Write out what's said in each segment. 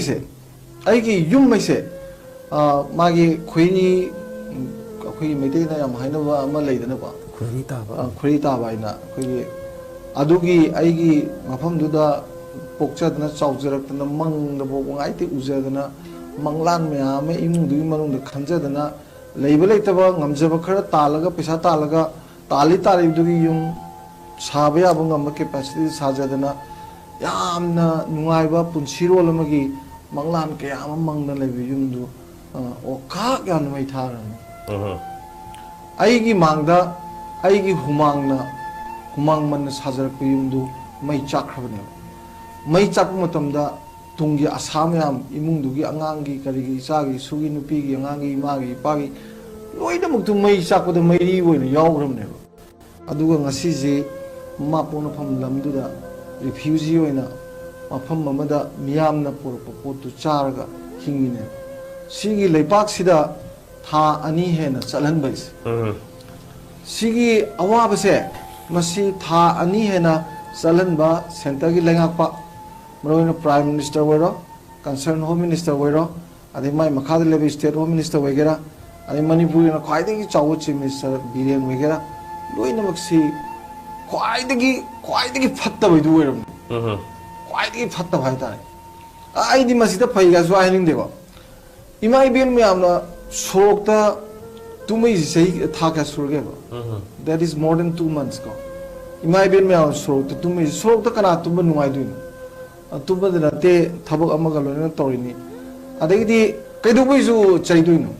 से अगी युम में से मागी खुनी अखोई मैतै ना याम हाइनबा अमा लेदनबा खुरी ताबा इना अखोई अदुगी अगी मफमदुदा पोक्चदना चाउजरक्तना मंगदबो गाइते उजदना मंगलान मयाम इमुंदुगी मनुंद खंजदना लेबा लेतबा ngamjaba khara talaga pesa talaga tali dugi yung sabe abang ngam capacity sajadana yamna nungaiba punsiro lamagi manglan kaya mangna lebi yumdu o ka gan mai tharan aigi mangda aigi humang man sajar ku yumdu mai chakrabane mai chak matamda tunggi asam yam imungdugi angangi karigi isagi sugi nupigi angangi imagi ipagi loina muktu mai chakpada mairi oina yawramne aduga ngasi je mapona pham lamduda refugee oina mafam amada miyamna porpa potu charga hingine sigi leipak sida tha ani hena chalanbai sigi awaba se masi tha ani hena chalanba center gi lengakpa Marina Prime Minister wero, concerned Home Minister wero, adi mai makhada level State Home Minister wegera, adi Manipur na khwaidagi chawu Chief Minister Biren wegera, loina maksi khwaidagi phatta baidu weram. Khwaidagi phatta bhai tare. Ai di masida phaiga so aining dego. Imai ben me amna sorokta tumai sei thaka surge ba. That is more than 2 months go. Imai ben me amna sorokta tumai sorokta kana tumba nungai duin. तुबद नते थबक अमग लोना तोरिनी अदगी कइदुबैसु चैदुइनो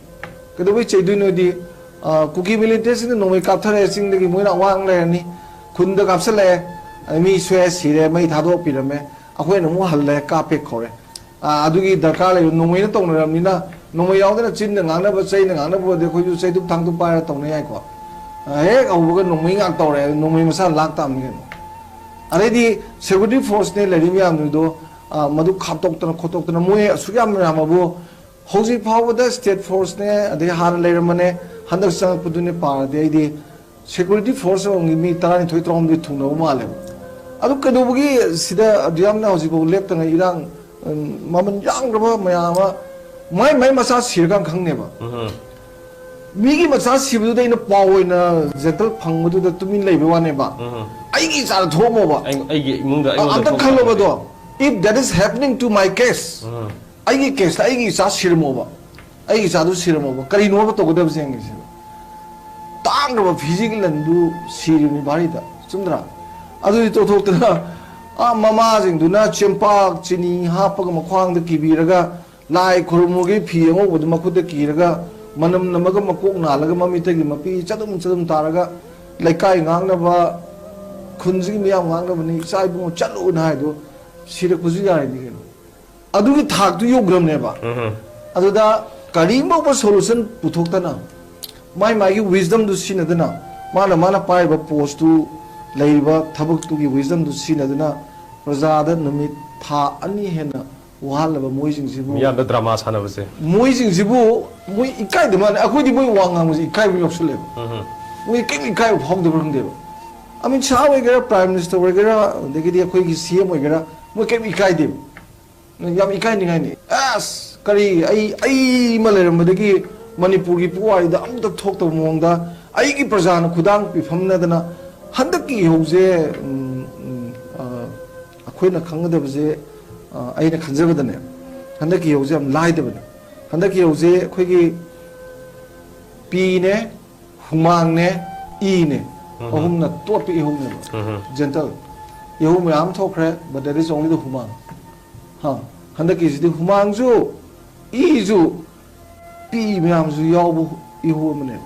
कइदुबै चैदुइनो दि cookie मिलिटेस ने नोमै काथरे सिंगदगी Moina वांग लेनी खुंद कापसले मी स्वे सिरे मै थादो पिरमे अखोइना मु हल्ले कापे खोरे अदुगी दरकार ले नोमैना तोनरमिना नोमै यावदना चिन nganaba chaina nganaba de khoju chaidu thangdu पारा तोने याइ को हे अबुगा नोमै ngang तोरे नोमै मसा लाक तामनि अरेदी security force ने लेरिमी आमनुदो मधु खापतोक्तना खोतोक्तना मोय असुयाम रामबो हौजी फावदा state force ने अदे हार लेरमने हंदक संगपुदुने पारदे आइदी security force ओंगी मी तारानि थोइ त्रॉम दि थुनो माले अदु कदुबगी सिदा अदियामना हौजीबो लेप्तना इरांग ममन यांग्रबा मयामा माइ मसा सिरगां खंगनेबा मीगी मसा सिबदुदा इन पावोइना जेतल फंगबदुदा तुमिन लेबे वानेबा aigi sar thomo ba aigi imungda amta khalo ba do if that is happening to my case aigi case aigi sa sirmo ba aigi sa du sirmo ba kari no ba to godab seng se tang ba physical andu sirni bari da chundra adu to thokta mama jing du na chempak chini ha pa ma khwang da kibiraga lai khurmu gi phi ngo bu ma khud da kiraga manam namaga makok na laga mamita gi mapi chadum taraga laikai ngang na ba खुंजी मियाम गांगबनी साइबु चलो नायदो सिरे कुजु यारिनि केनो अदुगी थाकतु योग्रमनेबा अदुदा करीमबो ब solution पुथोक्तना माई wisdom दु सिनदना माना पाइबा post to लेबा थबक तुगी विजडम दु सिनदना प्रजादा नमित था अनि हेना वालबा मोइजिंगसिबु मियाम द ड्रामा सानबसे मोइजिंगसिबु मोइ इकाइ दमान अखोइदि मोइ वांगांगसि इकाइ बिलक्सुले मोइ केमि इकाइ फावदबरंदेबा I mean, Shah वगैरह Prime Minister वगैरह देखिए दिया कोई की CM वगैरह वो क्या इकाई दे याम इकाई नहीं ऐस करी आई मलयालम में देखिए मणिपुर की पुआरी दा अम तक थोक तो मोंगदा आई की प्रजान खुदांग पिफमना दना हंदक की होजे अखोई न खंगदा बजे आई न खंजबदने हंदक की होजे हम लाइ दबने हंदक की होजे कोई की पी ने हुमांग ने ई ने ohumna topi ihumne gentle ihum yam thokre but there is only the humang handaki is the humang ju ju pi myam ju yawu ihumne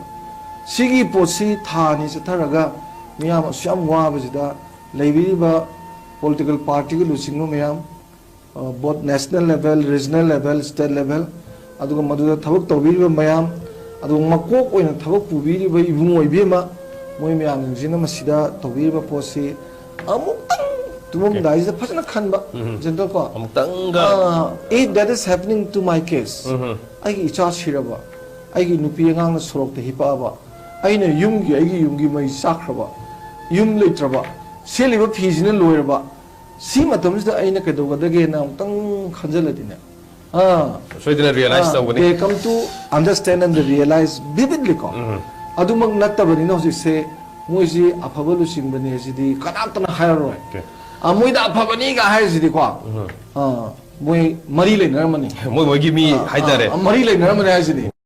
sigi posi thani se tharaga myam syam wa bajida lebi ba political party ku lusingno myam both national level regional level state level aduga maduda thabak tawbi ba myam adu makok oina thabak pubiri ba ibung oibema मोई ma'am जिना मसिदा तोबीबा पोसी अमुक्तंग तुम दाइज फजना खनबा जनतो को अमुक्तंग if that is happening to my case आइगी इचा सिरबा आइगी नुपी अंगांग सोरक ते हिपाबा आइना युमगी मई साखरबा yum लेत्रबा सेलिबा फिजिना लोयरबा सी मतमसदा आइना कदोगदगे ना अमुक्तंग खंजलदिना soidana realize tawani they come to understand and realize vividly ko adumak nattabani no se moisi afabulu singbani sidi kanamtana hairoi moida afabani ga hai sidi ko moi mari le narmani moi gi mi haidare mari le narmani hai sidi